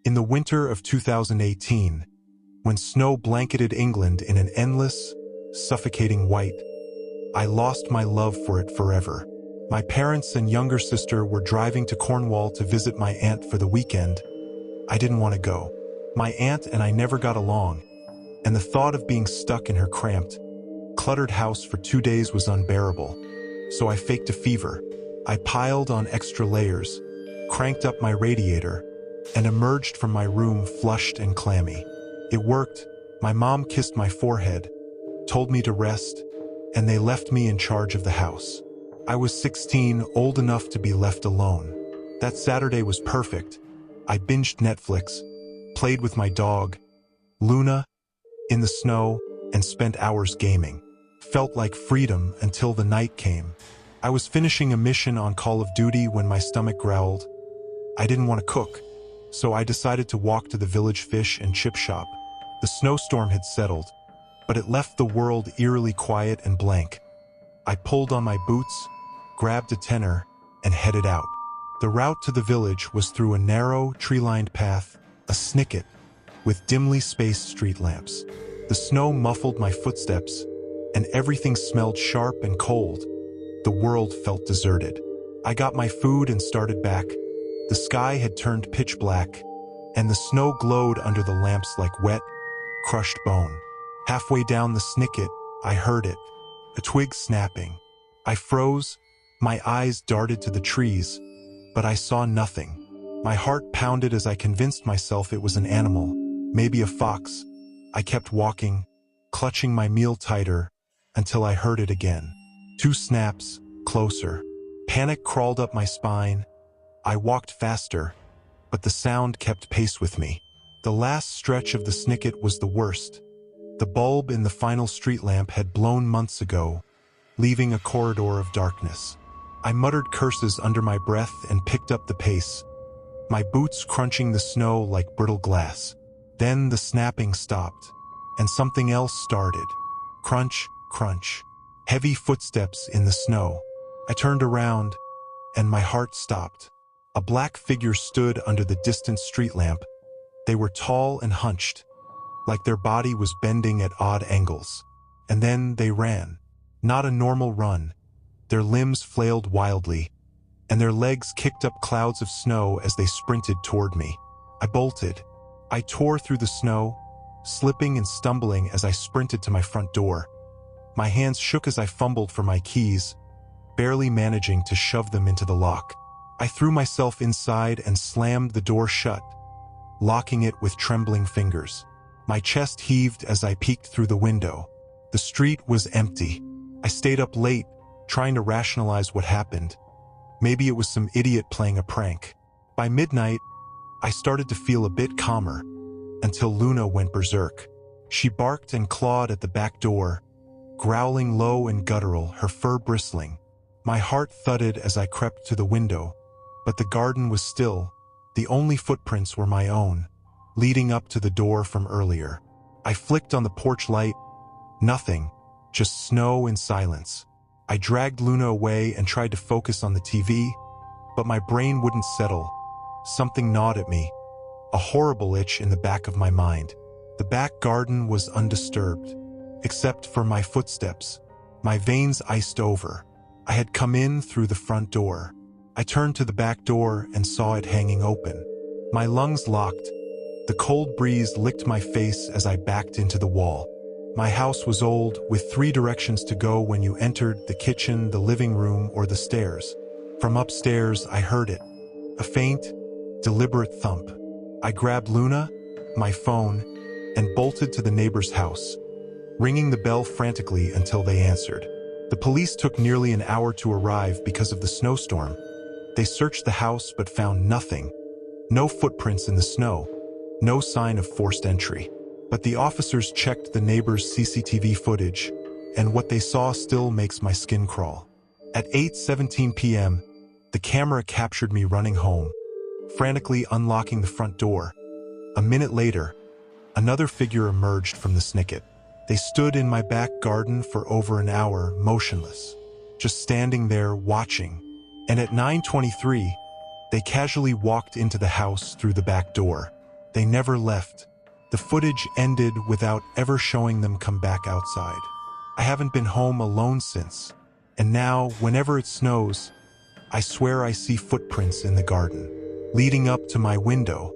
In the winter of 2018, when snow blanketed England in an endless, suffocating white, I lost my love for it forever. My parents and younger sister were driving to Cornwall to visit my aunt for the weekend. I didn't want to go. My aunt and I never got along, and the thought of being stuck in her cramped, cluttered house for 2 days was unbearable. So I faked a fever. I piled on extra layers, cranked up my radiator, and emerged from my room flushed and clammy. It worked. My mom kissed my forehead, told me to rest, and they left me in charge of the house. I was 16, old enough to be left alone. That Saturday was perfect. I binged Netflix, played with my dog, Luna, in the snow, and spent hours gaming. Felt like freedom until the night came. I was finishing a mission on Call of Duty when my stomach growled. I didn't want to cook, so I decided to walk to the village fish and chip shop. The snowstorm had settled, but it left the world eerily quiet and blank. I pulled on my boots, grabbed a tenner, and headed out. The route to the village was through a narrow, tree-lined path, a snicket, with dimly spaced street lamps. The snow muffled my footsteps, and everything smelled sharp and cold. The world felt deserted. I got my food and started back. The sky had turned pitch black, and the snow glowed under the lamps like wet, crushed bone. Halfway down the snicket, I heard it, a twig snapping. I froze, my eyes darted to the trees, but I saw nothing. My heart pounded as I convinced myself it was an animal, maybe a fox. I kept walking, clutching my meal tighter, until I heard it again. 2 snaps, closer. Panic crawled up my spine. I walked faster, but the sound kept pace with me. The last stretch of the snicket was the worst. The bulb in the final street lamp had blown months ago, leaving a corridor of darkness. I muttered curses under my breath and picked up the pace, my boots crunching the snow like brittle glass. Then the snapping stopped, and something else started. Crunch, crunch. Heavy footsteps in the snow. I turned around, and my heart stopped. A black figure stood under the distant street lamp. They were tall and hunched, like their body was bending at odd angles. And then they ran. Not a normal run. Their limbs flailed wildly, and their legs kicked up clouds of snow as they sprinted toward me. I bolted. I tore through the snow, slipping and stumbling as I sprinted to my front door. My hands shook as I fumbled for my keys, barely managing to shove them into the lock. I threw myself inside and slammed the door shut, locking it with trembling fingers. My chest heaved as I peeked through the window. The street was empty. I stayed up late, trying to rationalize what happened. Maybe it was some idiot playing a prank. By midnight, I started to feel a bit calmer, until Luna went berserk. She barked and clawed at the back door, growling low and guttural, her fur bristling. My heart thudded as I crept to the window, but the garden was still. The only footprints were my own, leading up to the door from earlier. I flicked on the porch light. Nothing, just snow and silence. I dragged Luna away and tried to focus on the TV, but my brain wouldn't settle. Something gnawed at me, a horrible itch in the back of my mind. The back garden was undisturbed, except for my footsteps. My veins iced over. I had come in through the front door. I turned to the back door and saw it hanging open. My lungs locked. The cold breeze licked my face as I backed into the wall. My house was old, with 3 directions to go when you entered: the kitchen, the living room, or the stairs. From upstairs, I heard it, a faint, deliberate thump. I grabbed Luna, my phone, and bolted to the neighbor's house, ringing the bell frantically until they answered. The police took nearly an hour to arrive because of the snowstorm. They searched the house but found nothing. No footprints in the snow, no sign of forced entry. But the officers checked the neighbor's CCTV footage, and what they saw still makes my skin crawl. At 8:17 p.m., the camera captured me running home, frantically unlocking the front door. A minute later, another figure emerged from the snicket. They stood in my back garden for over an hour, motionless, just standing there watching. And at 9:23, they casually walked into the house through the back door. They never left. The footage ended without ever showing them come back outside. I haven't been home alone since, and now, whenever it snows, I swear I see footprints in the garden, leading up to my window,